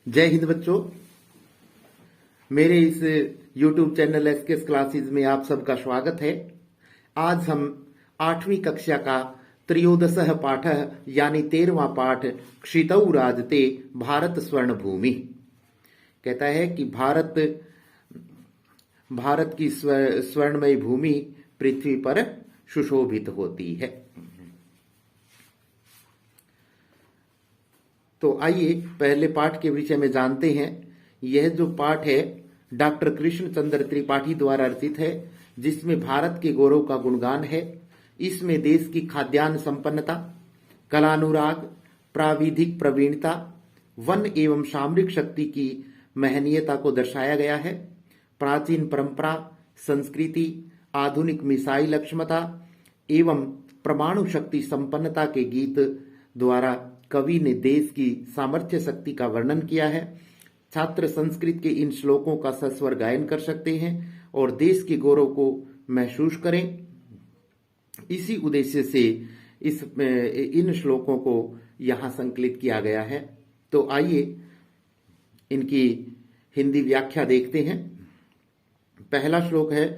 जय हिंद बच्चों। मेरे इस YouTube चैनल एसकेएस क्लासेस में आप सबका स्वागत है। आज हम 8वीं कक्षा का त्रयोदशः पाठः यानी 13वां पाठ क्षितौ राजते भारत स्वर्ण भूमि कहता है कि भारत की स्वर्णमयी भूमि पृथ्वी पर सुशोभित होती है। तो आइए पहले पाठ के विषय में जानते हैं। यह जो पाठ है डॉक्टर कृष्णचंद्र त्रिपाठी द्वारा रचित है, जिसमें भारत के गौरव का गुणगान है। इसमें देश की खाद्यान्न संपन्नता, कलानुराग, प्राविधिक प्रवीणता, वन एवं सामरिक शक्ति की महनीयता को दर्शाया गया है। प्राचीन परंपरा, संस्कृति, आधुनिक मिसाइल क्षमता एवं परमाणु शक्ति संपन्नता के गीत द्वारा कवि ने देश की सामर्थ्य शक्ति का वर्णन किया है। छात्र संस्कृत के इन श्लोकों का सस्वर गायन कर सकते हैं और देश के गौरव को महसूस करें। इसी उद्देश्य से इन श्लोकों को यहाँ संकलित किया गया है। तो आइए इनकी हिंदी व्याख्या देखते हैं। पहला श्लोक है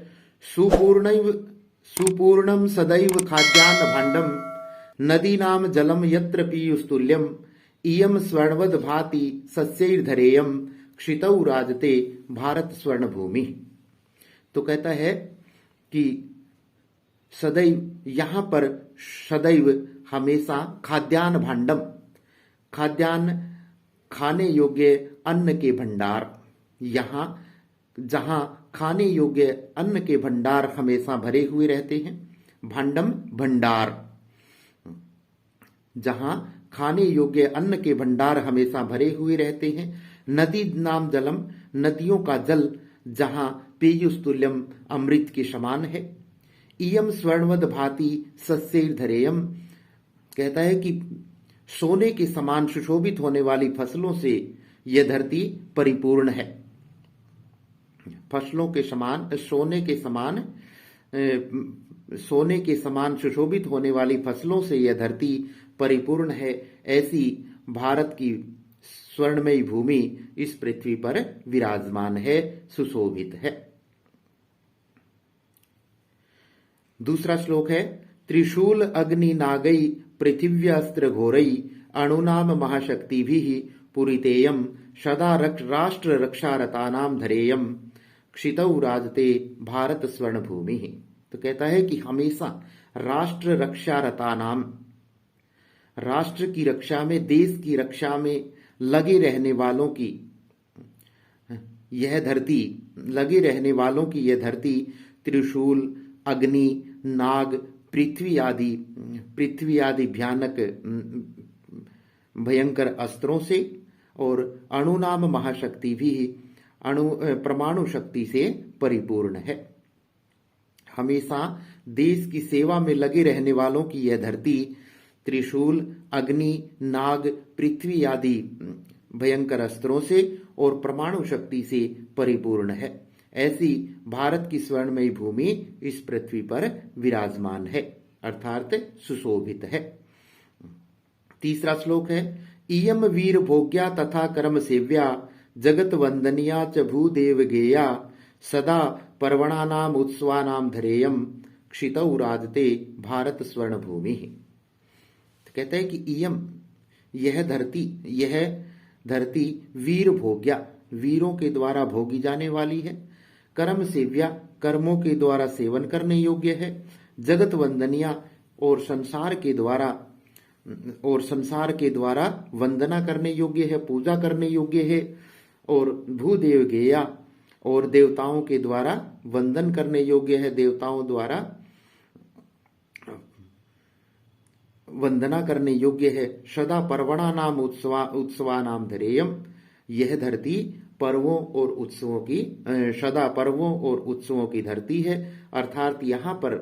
सुपूर्णम सदैव खाद्यान्न भाण्डम नदीनाम जलम यत्र पीयूस्तुल्यम इयम स्वर्णवद भाति सस्यैर्धरेयम क्षितौ राजते भारत स्वर्ण भूमि। तो कहता है कि सदैव, यहां पर सदैव हमेशा खाद्यान्न भाण्डम, खाद्यान्न खाने योग्य अन्न के भंडार, यहां जहां खाने योग्य अन्न के भंडार हमेशा भरे हुए रहते हैं। भाण्डम भंडार, जहां खाने योग्य अन्न के भंडार हमेशा भरे हुए रहते हैं। नदी नाम जलम, नदियों का जल जहां पेयुस्तुल्यम अमृत के समान है। इयम स्वर्णवद भाति सस्यैर्धरेयम, कहता है कि सोने के समान सुशोभित होने वाली फसलों से यह धरती परिपूर्ण है। फसलों के समान, सोने के समान सुशोभित होने वाली फसलों से यह धरती परिपूर्ण है। ऐसी भारत की स्वर्णमयी भूमि इस पृथ्वी पर विराजमान है, सुशोभित है। दूसरा श्लोक है त्रिशूल अग्नि नागई पृथिव्यस्त्र घोरई अणुनाम महाशक्तिभिः पुरितेयम सदा राष्ट्र रक्षारतानाम धरेयम क्षितौ राजते भारत स्वर्ण भूमि। तो कहता है कि हमेशा राष्ट्र रक्षारता नाम, राष्ट्र की रक्षा में, देश की रक्षा में लगे रहने वालों की यह धरती त्रिशूल, अग्नि, नाग, पृथ्वी आदि भयंकर अस्त्रों से और अणुनाम महाशक्ति भी परमाणु शक्ति से परिपूर्ण है। हमेशा देश की सेवा में लगे रहने वालों की यह धरती त्रिशूल, अग्नि, नाग, पृथ्वी आदि भयंकर अस्त्रों से और परमाणु शक्ति से परिपूर्ण है। ऐसी भारत की स्वर्णमयी भूमि इस पृथ्वी पर विराजमान है, अर्थात सुशोभित है। तीसरा श्लोक है इयम वीर भोग्या तथा कर्म सेव्या जगत वंदनिया च भूदेव गेया सदा पर्वणानाम उत्सवानाम धरेयम क्षितौ राजते भारत स्वर्ण भूमि। तो कहते हैं कि इयम, यह धरती वीर भोग्या, वीरों के द्वारा भोगी जाने वाली है। कर्म सेव्या, कर्मों के द्वारा सेवन करने योग्य है। जगत वंदनिया, और संसार के द्वारा वंदना करने योग्य है, पूजा करने योग्य है। और भूदेव गेया, और देवताओं के द्वारा वंदन करने योग्य है, देवताओं द्वारा वंदना करने योग्य है। सदा पर्वणा नाम उत्सवा नाम धरेयम, यह धरती पर्वों और उत्सवों की, सदा पर्वों और उत्सवों की धरती है। अर्थात यहाँ पर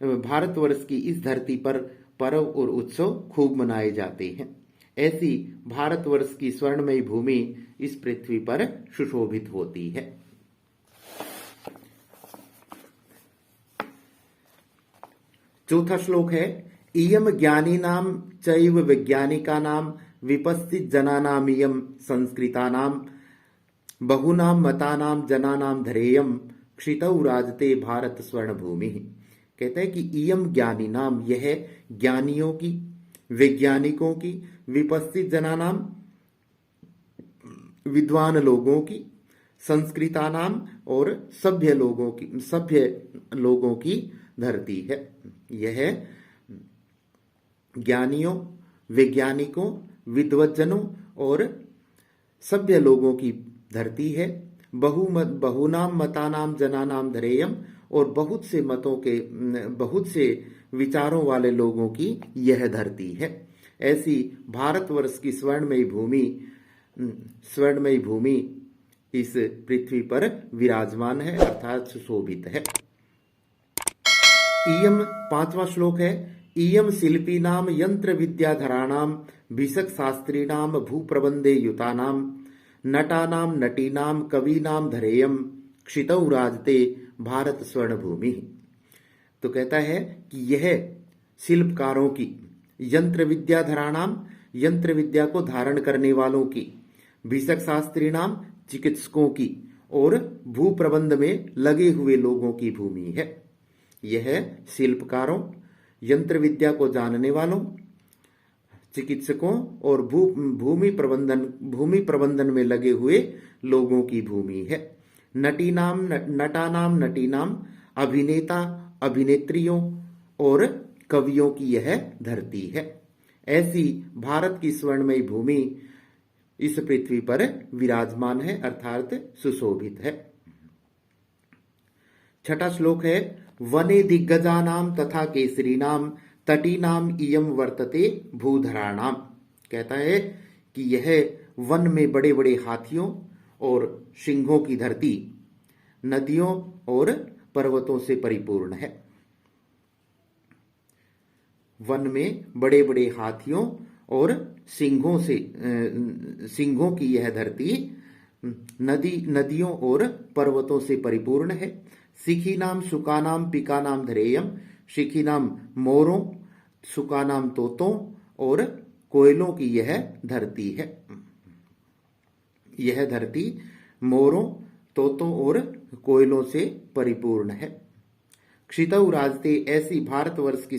भारतवर्ष की इस धरती पर पर्व और उत्सव खूब मनाए जाते हैं। ऐसी भारतवर्ष की स्वर्णमयी भूमि इस पृथ्वी पर सुशोभित होती है। चौथा श्लोक है इयम ज्ञानीनाम चैव वैज्ञानिकानाम विपस्थित जनानामियम संस्कृतानां बहुनां मतानां जनानां धरेयम क्षितौ राजते भारत स्वर्ण भूमि। कहते हैं कि इयम ज्ञानी नाम, यह ज्ञानियों की, वैज्ञानिकों की, विपस्थित जनानाम विद्वान लोगों की, संस्कृता नाम और सभ्य लोगों की धरती है। यह ज्ञानियों, वैज्ञानिकों, विद्वज्जनों और सभ्य लोगों की धरती है। बहुनाम मतानाम जनानाम धरेयम, और बहुत से मतों के, बहुत से विचारों वाले लोगों की यह धरती है। ऐसी भारतवर्ष की स्वर्णमयी भूमि इस पृथ्वी पर विराजमान है, अर्थात सुशोभित है। इयम 5वां श्लोक है। इयम शिल्पीनाम यंत्र विद्याधराणाम भिषक शास्त्रीणाम भूप्रबंधे युतानाम नटानाम नटीनाम कवीनाम धरेयम क्षितौ राजते भारत स्वर्ण भूमि। तो कहता है कि यह शिल्पकारों की, यंत्र विद्याधराणाम, यंत्र विद्या को धारण करने वालों की, भिषक शास्त्री नाम, चिकित्सकों की, और भूप्रबंध में लगे हुए लोगों की भूमि है। यह शिल्पकारों, यंत्र विद्या को जानने वालों, चिकित्सकों और भूमि प्रबंधन में लगे हुए लोगों की भूमि है। नटानाम नटीनाम, अभिनेता अभिनेत्रियों और कवियों की यह धरती है। ऐसी भारत की स्वर्णमयी भूमि इस पृथ्वी पर विराजमान है, अर्थात सुशोभित है। 6ठा श्लोक है। वने दिग्गजानाम तथा केसरीनाम तटीनाम इयम वर्तते भूधराणाम। कहता है कि यह वन में बड़े बड़े हाथियों और सिंहों की धरती, नदियों और पर्वतों से परिपूर्ण है। वन में बड़े बड़े हाथियों और सिंहों की यह धरती नदियों और पर्वतों से परिपूर्ण है। सिखीनाम सुकानाम पिकानाम धरेयम, शिखीनाम मोरों, सुकानाम तोतों और कोयलों की यह धरती है। यह धरती मोरों, तोतों और कोयलों से परिपूर्ण है। क्षितौ राजते, ऐसी भारतवर्ष की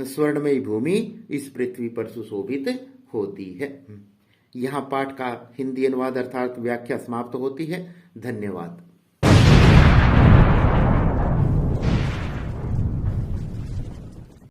स्वर्णमयी भूमि इस पृथ्वी पर सुशोभित होती है। यहाँ पाठ का हिंदी अनुवाद अर्थात व्याख्या समाप्त होती है। धन्यवाद।